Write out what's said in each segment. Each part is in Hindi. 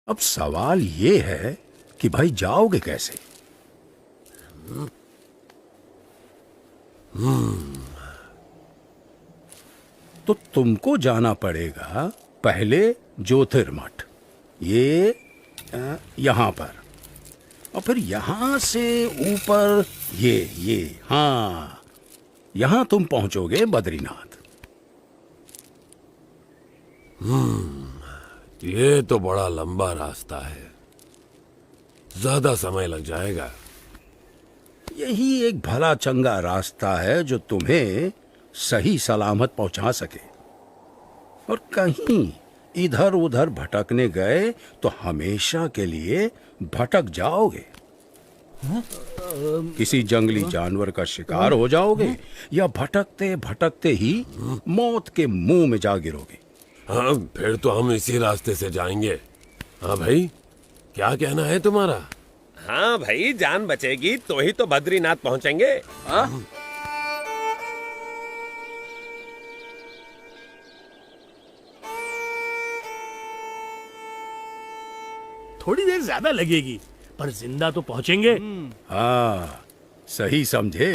अब सवाल ये है कि भाई जाओगे कैसे? तो तुमको जाना पड़ेगा पहले ज्योतिर्मठ, ये यहां पर, और फिर यहां से ऊपर ये हाँ, यहां तुम पहुंचोगे बद्रीनाथ। ये तो बड़ा लंबा रास्ता है, ज्यादा समय लग जाएगा। यही एक भला चंगा रास्ता है जो तुम्हें सही सलामत पहुंचा सके। और कहीं इधर उधर भटकने गए तो हमेशा के लिए भटक जाओगे। किसी जंगली जानवर का शिकार हो जाओगे, या भटकते भटकते ही मौत के मुंह में जा गिरोगे। हाँ, फिर तो हम इसी रास्ते से जाएंगे। हाँ भाई, क्या कहना है तुम्हारा? हाँ भाई, जान बचेगी तो ही तो बद्रीनाथ पहुंचेंगे। हाँ? थोड़ी देर ज्यादा लगेगी, पर जिंदा तो पहुंचेंगे। हाँ, सही समझे।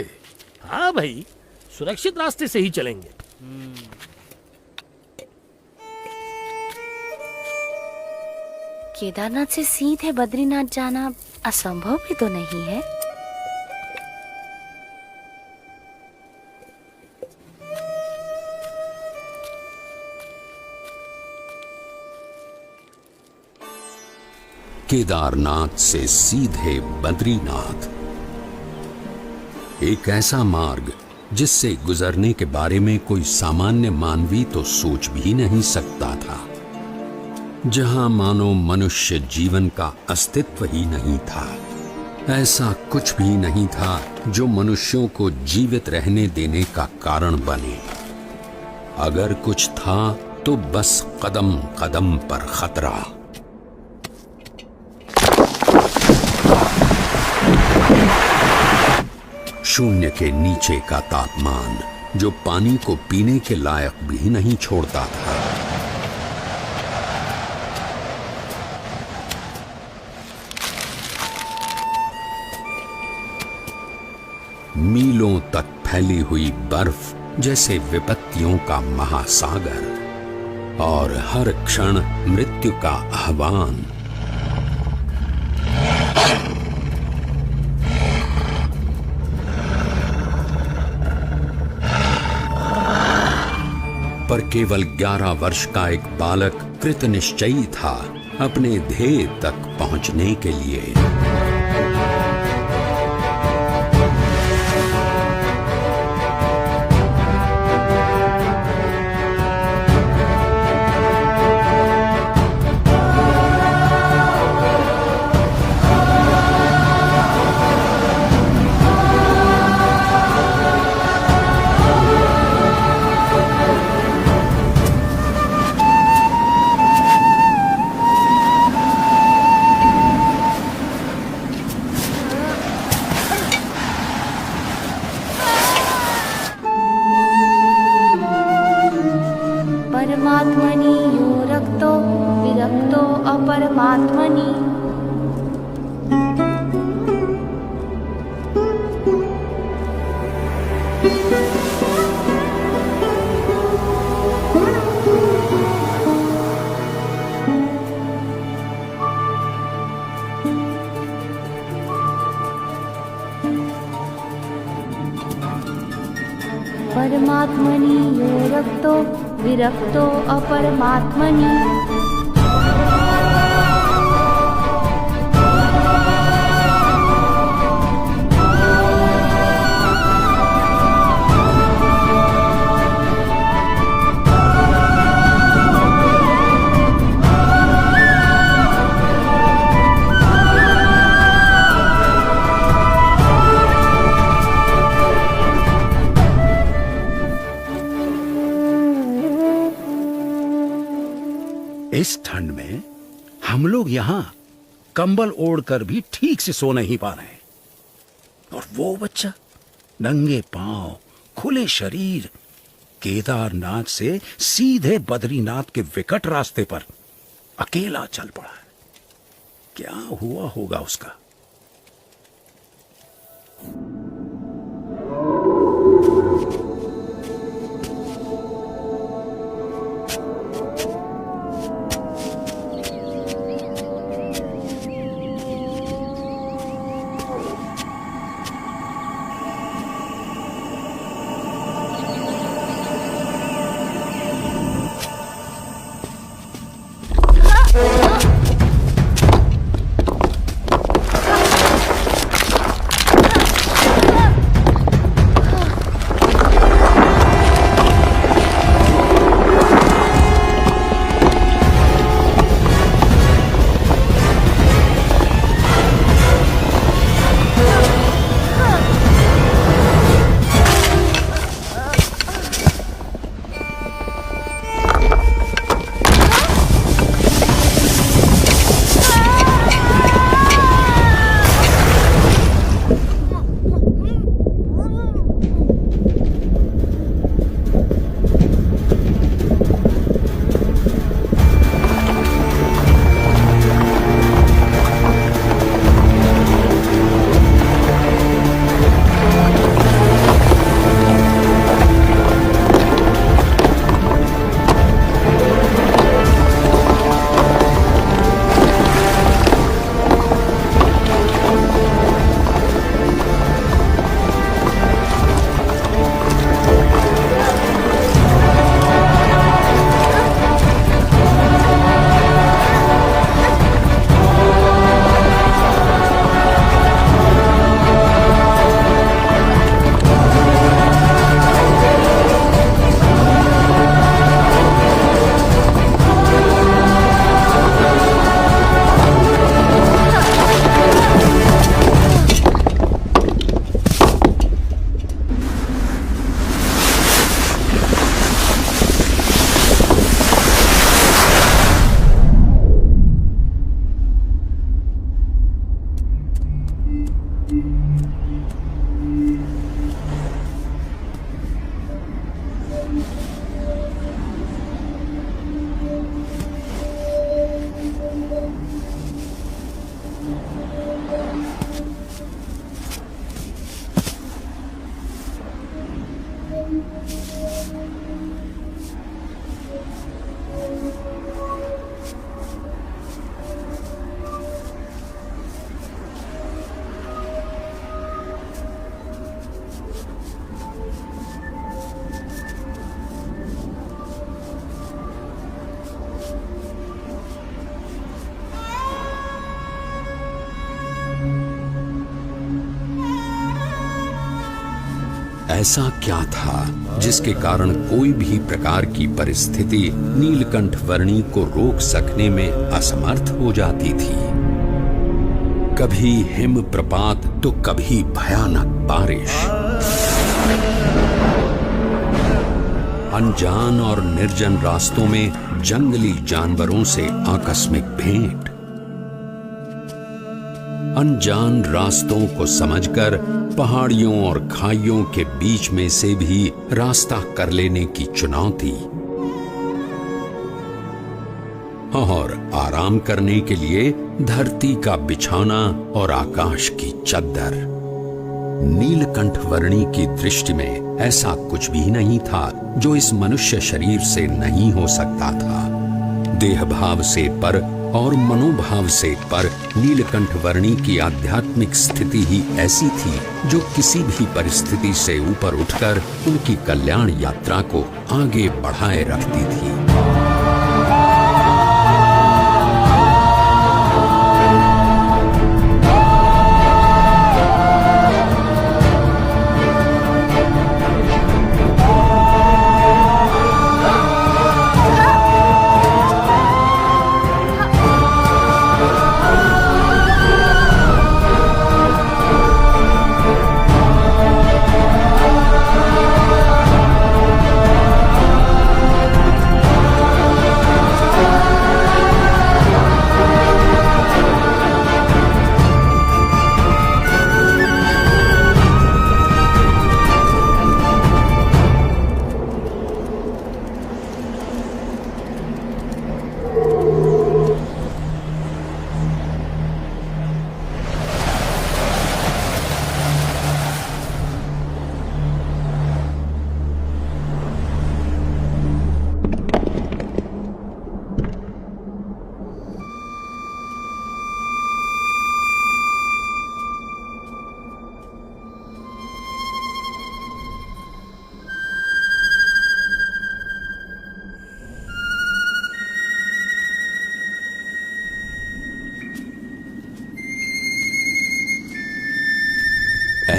हाँ भाई, सुरक्षित रास्ते से ही चलेंगे। केदारनाथ से सीधे बद्रीनाथ जाना असंभव भी तो नहीं है। केदारनाथ से सीधे बद्रीनाथ, एक ऐसा मार्ग जिससे गुजरने के बारे में कोई सामान्य मानवी तो सोच भी नहीं सकता था, जहां मानो मनुष्य जीवन का अस्तित्व ही नहीं था। ऐसा कुछ भी नहीं था जो मनुष्यों को जीवित रहने देने का कारण बने। अगर कुछ था तो बस कदम कदम पर खतरा। शून्य के नीचे का तापमान जो पानी को पीने के लायक भी नहीं छोड़ता था। मीलों तक फैली हुई बर्फ जैसे विपत्तियों का महासागर, और हर क्षण मृत्यु का आह्वान। पर केवल 11 वर्ष का एक बालक कृत निश्चयी था अपने ध्येय तक पहुंचने के लिए। परमात्मनि यो रक्तो विरक्तो अपरमात्मनि। परमात्मनि यो रक्तो विरक्तो अपरमात्मनि। इस ठंड में हम लोग यहां कंबल ओढ़कर भी ठीक से सो नहीं पा रहे, और वो बच्चा नंगे पांव, खुले शरीर, केदारनाथ से सीधे बद्रीनाथ के विकट रास्ते पर अकेला चल पड़ा है। क्या हुआ होगा उसका? ऐसा क्या था जिसके कारण कोई भी प्रकार की परिस्थिति नीलकंठ वर्णी को रोक सकने में असमर्थ हो जाती थी? कभी हिम प्रपात तो कभी भयानक बारिश, अनजान और निर्जन रास्तों में जंगली जानवरों से आकस्मिक भेंट, अनजान रास्तों को समझकर पहाड़ियों और खाइयों के बीच में से भी रास्ता कर लेने की चुनौती, और आराम करने के लिए धरती का बिछौना और आकाश की चद्दर। नीलकंठ वर्णी की दृष्टि में ऐसा कुछ भी नहीं था जो इस मनुष्य शरीर से नहीं हो सकता था। देह भाव से पर और मनोभाव से पर नीलकंठ वर्णी की आध्यात्मिक स्थिति ही ऐसी थी जो किसी भी परिस्थिति से ऊपर उठकर उनकी कल्याण यात्रा को आगे बढ़ाए रखती थी।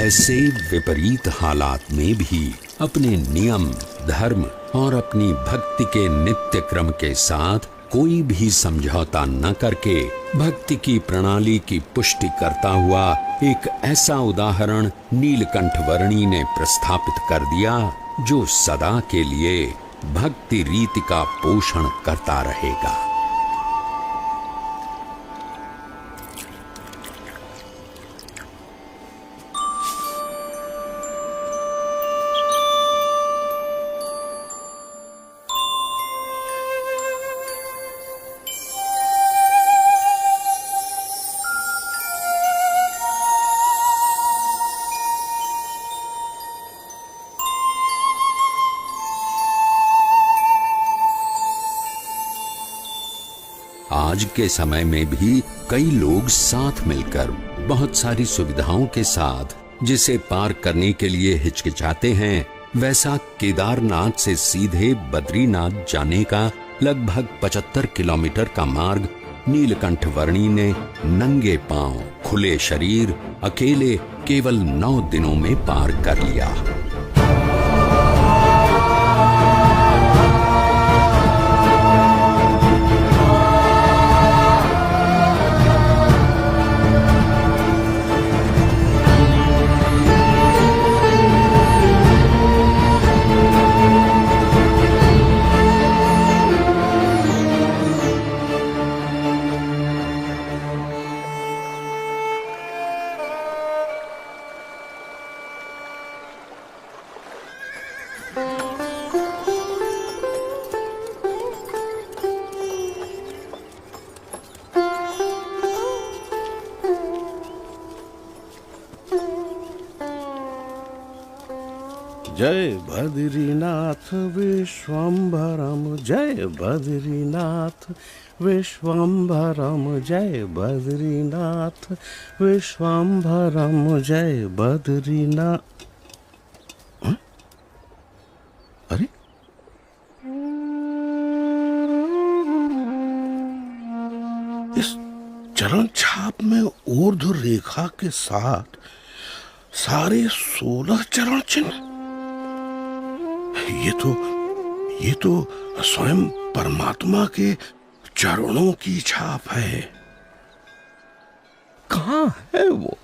ऐसे विपरीत हालात में भी अपने नियम, धर्म और अपनी भक्ति के नित्य क्रम के साथ कोई भी समझौता न करके भक्ति की प्रणाली की पुष्टि करता हुआ एक ऐसा उदाहरण नीलकंठ वर्णी ने प्रस्थापित कर दिया जो सदा के लिए भक्ति रीति का पोषण करता रहेगा। आज के समय में भी कई लोग साथ मिलकर बहुत सारी सुविधाओं के साथ जिसे पार करने के लिए हिचकिचाते हैं, वैसा केदारनाथ से सीधे बद्रीनाथ जाने का लगभग 75 किलोमीटर का मार्ग नीलकंठ वर्णी ने नंगे पांव, खुले शरीर, अकेले केवल 9 दिनों में पार कर लिया। जय बद्रीनाथ विश्वम्भरम, जय बद्रीनाथ विश्वम्भरम, जय बद्रीनाथ विश्वम्भरम, जय बद्रीनाथ। अरे इस चरण छाप में ऊर्ध्व रेखा के साथ सारे 16 चरण चिन्ह। ये तो स्वयं परमात्मा के चरणों की छाप है। कहाँ है वो?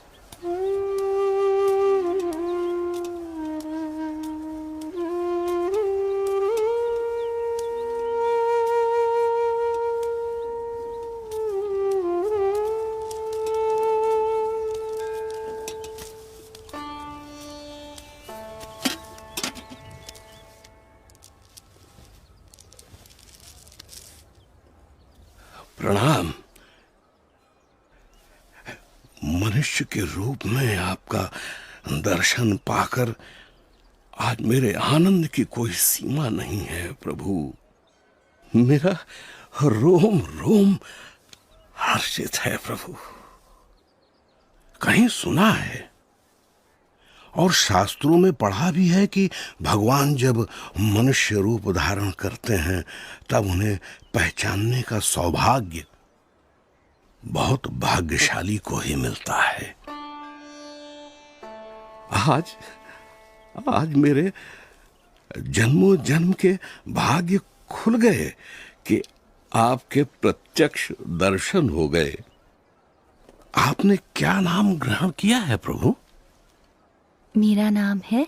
प्रणाम। मनुष्य के रूप में आपका दर्शन पाकर आज मेरे आनंद की कोई सीमा नहीं है प्रभु। मेरा रोम रोम हर्षित है प्रभु। कहीं सुना है और शास्त्रों में पढ़ा भी है कि भगवान जब मनुष्य रूप धारण करते हैं तब उन्हें पहचानने का सौभाग्य बहुत भाग्यशाली को ही मिलता है। आज मेरे जन्मों जन्म के भाग्य खुल गए कि आपके प्रत्यक्ष दर्शन हो गए। आपने क्या नाम ग्रहण किया है प्रभु? मेरा नाम है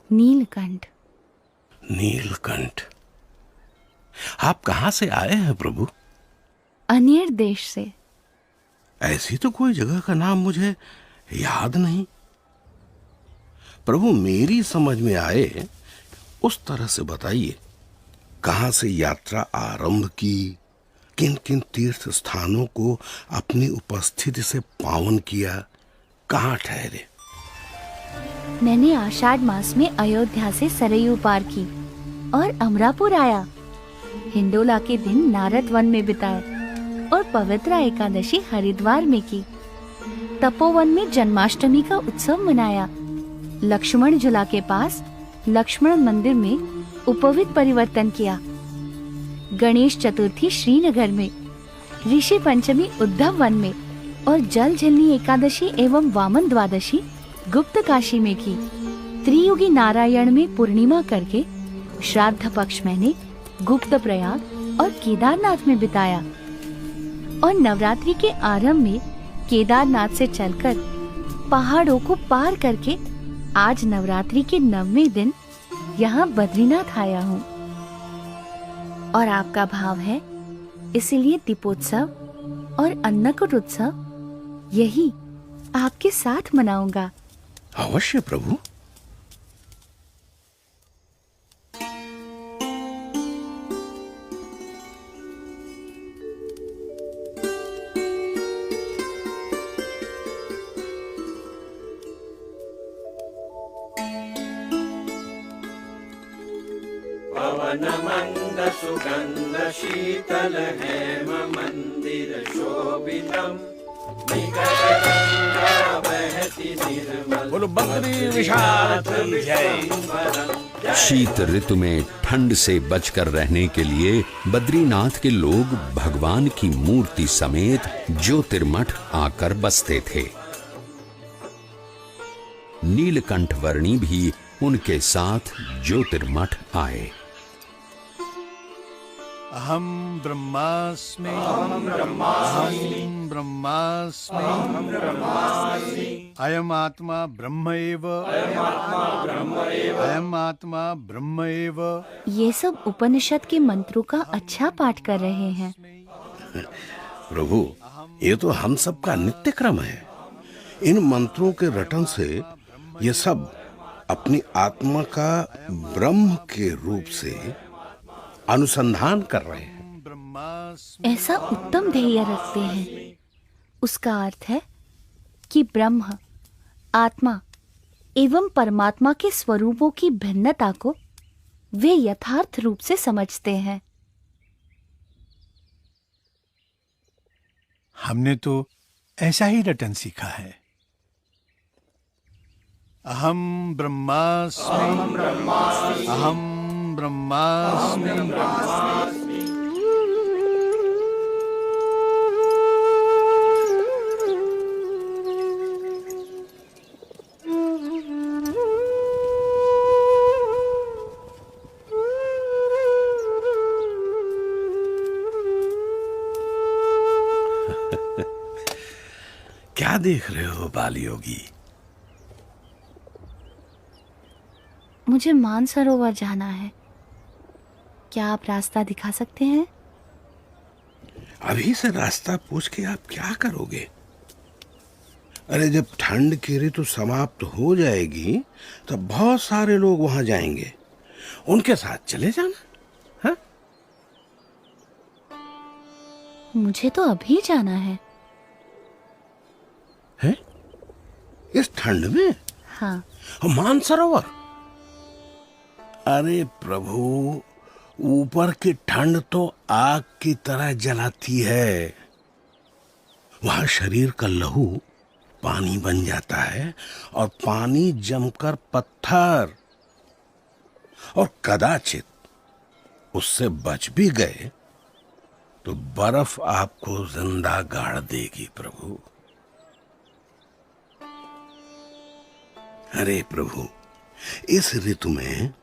नीलकंठ। नीलकंठ। आप कहां से आए हैं प्रभु? अनेर देश से। ऐसी तो कोई जगह का नाम मुझे याद नहीं प्रभु। मेरी समझ में आए उस तरह से बताइए। कहां से यात्रा आरंभ की, किन किन तीर्थ स्थानों को अपनी उपस्थिति से पावन किया, कहां ठहरे? मैंने आषाढ़ मास में अयोध्या से सरयू पार की और अमरापुर आया। हिंडोला के दिन नारद वन में बिताए और पवित्र एकादशी हरिद्वार में की। तपोवन में जन्माष्टमी का उत्सव मनाया। लक्ष्मण झूला के पास लक्ष्मण मंदिर में उपवीत परिवर्तन किया। गणेश चतुर्थी श्रीनगर में, ऋषि पंचमी उद्धव वन में और जल झिलनी एकादशी एवं वामन द्वादशी गुप्त काशी में की। त्रियुगी नारायण में पूर्णिमा करके श्राद्ध पक्ष मैंने गुप्त प्रयाग और केदारनाथ में बिताया और नवरात्रि के आरंभ में केदारनाथ से चलकर पहाड़ों को पार करके आज नवरात्रि के 9वें दिन यहाँ बद्रीनाथ आया हूँ। और आपका भाव है, इसीलिए दीपोत्सव और अन्नकूट उत्सव यही आपके साथ मनाऊंगा। अवश्य प्रभु। बोलो बद्री विशाल की जय। शीत ऋतु में ठंड से बचकर रहने के लिए बद्रीनाथ के लोग भगवान की मूर्ति समेत ज्योतिर्मठ आकर बसते थे। नीलकंठ वर्णी भी उनके साथ ज्योतिर्मठ आए। अहम ब्रह्मास्मि अयम आत्मा ब्रह्म एव अयम आत्मा ब्रह्म एव। ये सब उपनिषद के मंत्रों का अच्छा पाठ कर रहे हैं। प्रभु, ये तो हम सबका नित्य क्रम है। इन मंत्रों के रटन से ये सब अपनी आत्मा का ब्रह्म के रूप से अनुसंधान कर रहे हैं। ऐसा उत्तम ध्येय रखते हैं। उसका अर्थ है कि ब्रह्म, आत्मा एवं परमात्मा के स्वरूपों की भिन्नता को वे यथार्थ रूप से समझते हैं। हमने तो ऐसा ही रटन सीखा है। अहम ब्रह्मास्मि अहम ब्रह्मास्मि। क्या देख रहे हो बालयोगी? मुझे मानसरोवर जाना है। क्या आप रास्ता दिखा सकते हैं? अभी से रास्ता पूछ के आप क्या करोगे? अरे जब ठंड की ऋतु समाप्त हो जाएगी तब बहुत सारे लोग वहां जाएंगे, उनके साथ चले जाना। हाँ? मुझे तो अभी जाना है। है? इस ठंड में? हाँ। मानसरोवर? अरे प्रभु, ऊपर की ठंड तो आग की तरह जलाती है। वहां शरीर का लहू पानी बन जाता है और पानी जमकर पत्थर, और कदाचित उससे बच भी गए तो बर्फ आपको जिंदा गाड़ देगी प्रभु। अरे प्रभु, इस ऋतु में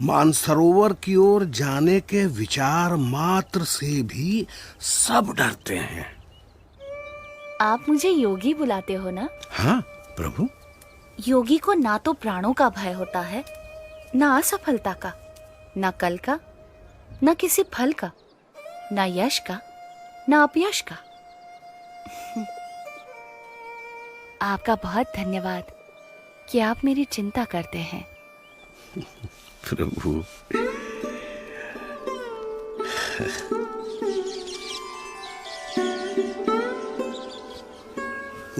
मानसरोवर की ओर जाने के विचार मात्र से भी सब डरते हैं। आप मुझे योगी बुलाते हो ना? हाँ प्रभु। योगी को ना तो प्राणों का भय होता है, ना असफलता का, ना कल का, ना किसी फल का, ना यश का, ना अपयश का। आपका बहुत धन्यवाद कि आप मेरी चिंता करते हैं। प्रभु,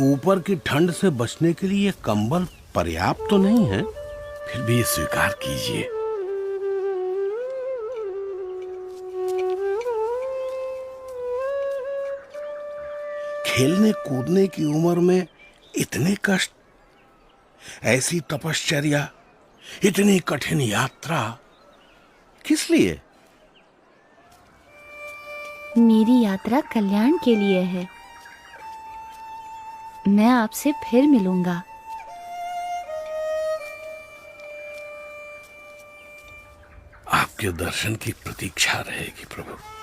ऊपर की ठंड से बचने के लिए कंबल पर्याप्त तो नहीं है, फिर भी स्वीकार कीजिए। खेलने कूदने की उम्र में इतने कष्ट, ऐसी तपश्चर्या, इतनी कठिन यात्रा किस लिए? मेरी यात्रा कल्याण के लिए है। मैं आपसे फिर मिलूंगा। आपके दर्शन की प्रतीक्षा रहेगी प्रभु।